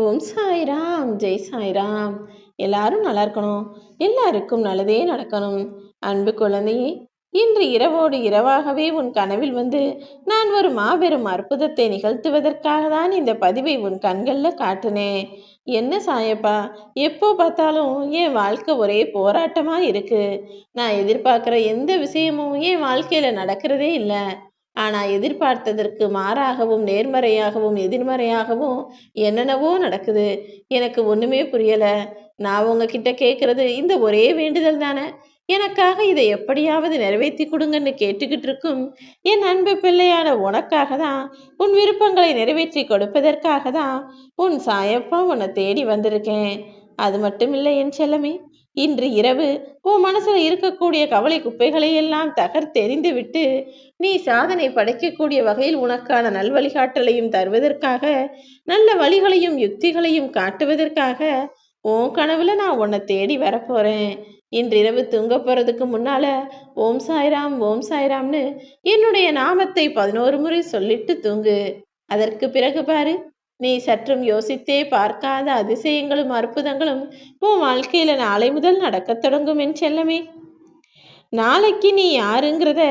ஓம் சாய்ராம், ஜெய் சாய்ராம். எல்லாரும் நல்லா இருக்கணும். எல்லாருக்கும் நல்லதே நடக்கணும். அன்பு குழந்தையே, இன்று இரவோடு இரவாகவே உன் கனவில் வந்து நான் ஒரு மாபெரும் அற்புதத்தை நிகழ்த்துவதற்காக தான் இந்த பதிவை உன் கண்கள்ல காட்டுனேன். என்ன சாயப்பா, எப்போ பார்த்தாலும் என் வாழ்க்கை ஒரே போராட்டமா இருக்கு. நான் எதிர்பார்க்கிற எந்த விஷயமும் என் வாழ்க்கையில நடக்கிறதே இல்லை. ஆனா எதிர்பார்த்ததற்கு மாறாகவும் நேர்மறையாகவும் எதிர்மறையாகவும் என்னென்னவோ நடக்குது. எனக்கு ஒண்ணுமே புரியல. நான் உங்ககிட்ட கேட்கறது இந்த ஒரே வேண்டுதல் தானே. எனக்காக இதை எப்படியாவது நிறைவேற்றி கொடுங்கன்னு கேட்டுக்கிட்டு இருக்கும் என் அன்பு பிள்ளையான உனக்காக தான், உன் விருப்பங்களை நிறைவேற்றி கொடுப்பதற்காக தான் உன் சாயப்பா உன்னை தேடி வந்திருக்கேன். அது மட்டும் இல்லை என் செல்லமே, இன்று இரவு உன் மனசுல இருக்கக்கூடிய கவலை குப்பைகளை எல்லாம் தகர்த்தெறிந்து விட்டு நீ சாதனை படைக்கக்கூடிய வகையில் உனக்கான நல்வழிகாட்டலையும் தருவதற்காக, நல்ல வழிகளையும் யுக்திகளையும் காட்டுவதற்காக உன் கனவுல நான் உன்னை தேடி வரப்போறேன். இன்றிரவு தூங்க போறதுக்கு முன்னால ஓம் சாய்ராம் ஓம் சாய்ராம்னு என்னுடைய நாமத்தை 11 முறை சொல்லிட்டு தூங்கு. அதற்கு பிறகு பாரு, நீ சற்றும் யோசித்தே பார்க்காத அதிசயங்களும் அற்புதங்களும் உன் வாழ்க்கையில நாளை முதல் நடக்கத் தொடங்கும் என் செல்லமே. நாளைக்கு நீ யாருங்கிறத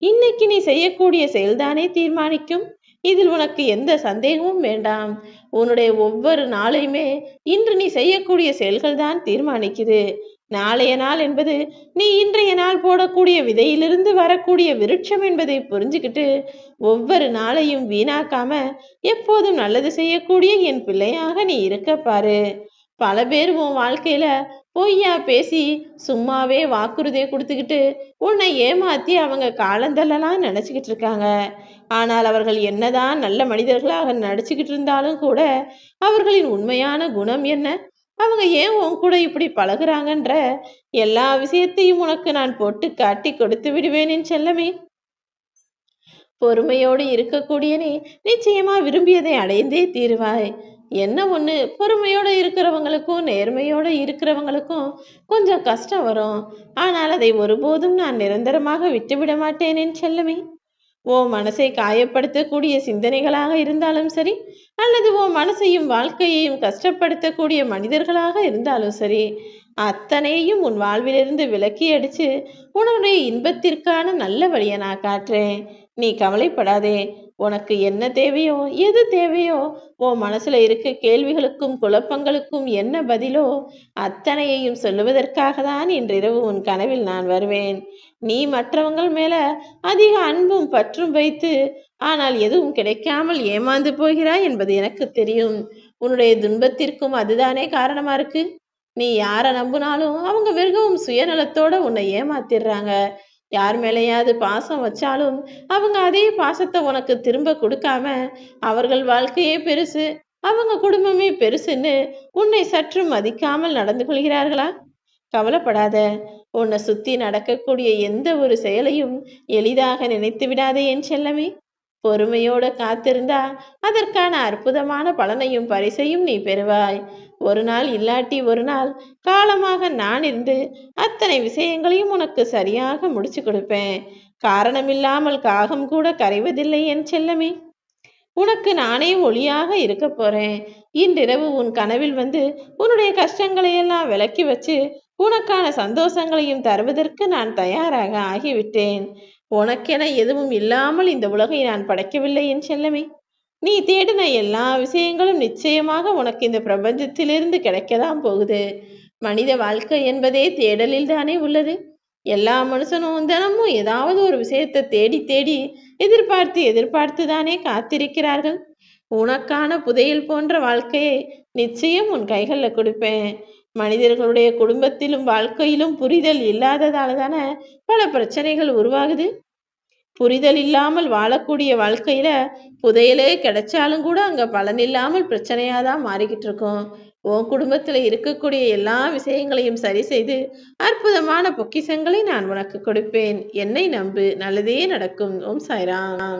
இன்னைக்கு நீ செய்யக்கூடிய செயல்தானே தீர்மானிக்கும். இதில் உனக்கு எந்த சந்தேகமும் வேண்டாம். உன்னுடைய ஒவ்வொரு நாளையுமே இன்று நீ செய்யக்கூடிய செயல்கள் தான் தீர்மானிக்குது. நாளைய நாள் என்பது நீ இன்றைய நாள் போடக்கூடிய விதையிலிருந்து வரக்கூடிய விருட்சம் என்பதை புரிஞ்சுக்கிட்டு ஒவ்வொரு நாளையும் வீணாக்காம எப்போதும் நல்லது செய்யக்கூடிய என் பிள்ளையாக நீ இருக்க பாரு. பல பேர் உன் வாழ்க்கையில பொய்யா பேசி சும்மாவே வாக்குறுதியை கொடுத்துக்கிட்டு உன்னை ஏமாத்தி அவங்க காலந்தள்ளலாம் நினைச்சுக்கிட்டு இருக்காங்க. ஆனால் அவர்கள் என்னதான் நல்ல மனிதர்களாக நடிச்சுக்கிட்டு இருந்தாலும் கூட அவர்களின் உண்மையான குணம் என்ன, அவங்க ஏன் உன் கூட இப்படி பழகுறாங்கன்ற எல்லா விஷயத்தையும் உனக்கு நான் போட்டு காட்டி கொடுத்து விடுவேன் என் செல்லமே. பொறுமையோடு இருக்கக்கூடிய நீ நிச்சயமா விரும்பியதை அடைந்தே தீருவாய். என்ன ஒண்ணு, பொறுமையோட இருக்கிறவங்களுக்கும் நேர்மையோட இருக்கிறவங்களுக்கும் கொஞ்சம் கஷ்டம் வரும். ஆனால் அதை ஒருபோதும் நான் நிரந்தரமாக விட்டுவிட மாட்டேன் என் செல்லமே. ஓ மனசை காயப்படுத்தக்கூடிய சிந்தனைகளாக இருந்தாலும் சரி, அல்லது ஓ மனசையும் வாழ்க்கையையும் கஷ்டப்படுத்தக்கூடிய மனிதர்களாக இருந்தாலும் சரி, அத்தனையும் உன் வாழ்விலிருந்து விலக்கி அடிச்சு உன்னுடைய இன்பத்திற்கான நல்ல வழியை நான் காட்டுறேன். நீ கவலைப்படாதே. உனக்கு என்ன தேவையோ, எது தேவையோ, உன் மனசுல இருக்க கேள்விகளுக்கும் குழப்பங்களுக்கும் என்ன பதிலோ அத்தனையையும் சொல்லுவதற்காக தான் இன்றிரவு உன் கனவில் நான் வருவேன். நீ மற்றவங்கள் மேல அதிக அன்பும் பற்றும் வைத்து ஆனால் எதுவும் கிடைக்காமல் ஏமாந்து போகிறாய் என்பது எனக்கு தெரியும். உன்னுடைய துன்பத்திற்கும் அதுதானே காரணமா இருக்கு. நீ யாரை நம்பினாலும் அவங்க மிகவும் சுயநலத்தோட உன்னை ஏமாத்திடுறாங்க. யார் மேலேயாவது பாசம் வச்சாலும் அவங்க அதே பாசத்தை உனக்கு திரும்ப கொடுக்காம அவர்கள் வாழ்க்கையே பெருசு, அவங்க குடும்பமே பெருசுன்னு உன்னை சற்றும் மதிக்காமல் நடந்து கொள்கிறார்களா? கவலைப்படாத. உன்னை சுத்தி நடக்கக்கூடிய எந்த ஒரு செயலையும் எளிதாக நினைத்து விடாதே என் செல்லமே. பொறுமையோட காத்திருந்தா அதற்கான அற்புதமான பலனையும் பரிசையும் நீ பெறுவாய். ஒரு நாள் இல்லாட்டி ஒரு நாள் காலமாக நான் இருந்து அத்தனை விஷயங்களையும் உனக்கு சரியாக முடிச்சு கொடுப்பேன். காரணமில்லாமல் காகம் கூட கரைவதில்லை என் செல்லமே. உனக்கு நானே ஒளியாக இருக்க போறேன். இன்றிரவு உன் கனவில் வந்து உன்னுடைய கஷ்டங்களை எல்லாம் விலக்கி வச்சு உனக்கான சந்தோஷங்களையும் தருவதற்கு நான் தயாராக ஆகிவிட்டேன். உனக்கென எதுவும் இல்லாமல் இந்த உலகை நான் படைக்கவில்லை என் செல்லமே. நீ தேடின எல்லா விஷயங்களும் நிச்சயமாக உனக்கு இந்த பிரபஞ்சத்திலிருந்து கிடைக்கதான் போகுது. மனித வாழ்க்கை என்பதே தேடலில் தானே உள்ளது. எல்லா மனுஷனும் தினமும் ஏதாவது ஒரு விஷயத்தை தேடி தேடி எதிர்பார்த்து எதிர்பார்த்து தானே காத்திருக்கிறார்கள். உனக்கான புதையல் போன்ற வாழ்க்கையை நிச்சயம் உன் கைகளில் கொடுப்பேன். மனிதர்களுடைய குடும்பத்திலும் வாழ்க்கையிலும் புரிதல் இல்லாததால தானே பல பிரச்சனைகள் உருவாகுது. புரிதல் இல்லாமல் வாழக்கூடிய வாழ்க்கையில புதையலே கிடைச்சாலும் கூட அங்க பலன் இல்லாமல் பிரச்சனையாதான் மாறிக்கிட்டு இருக்கும். உன் குடும்பத்துல இருக்கக்கூடிய எல்லா விஷயங்களையும் சரி செய்து அற்புதமான பொக்கிஷங்களை நான் உனக்கு கொடுப்பேன். என்னை நம்பு, நல்லதே நடக்கும். ஓம் சாய்ராம்.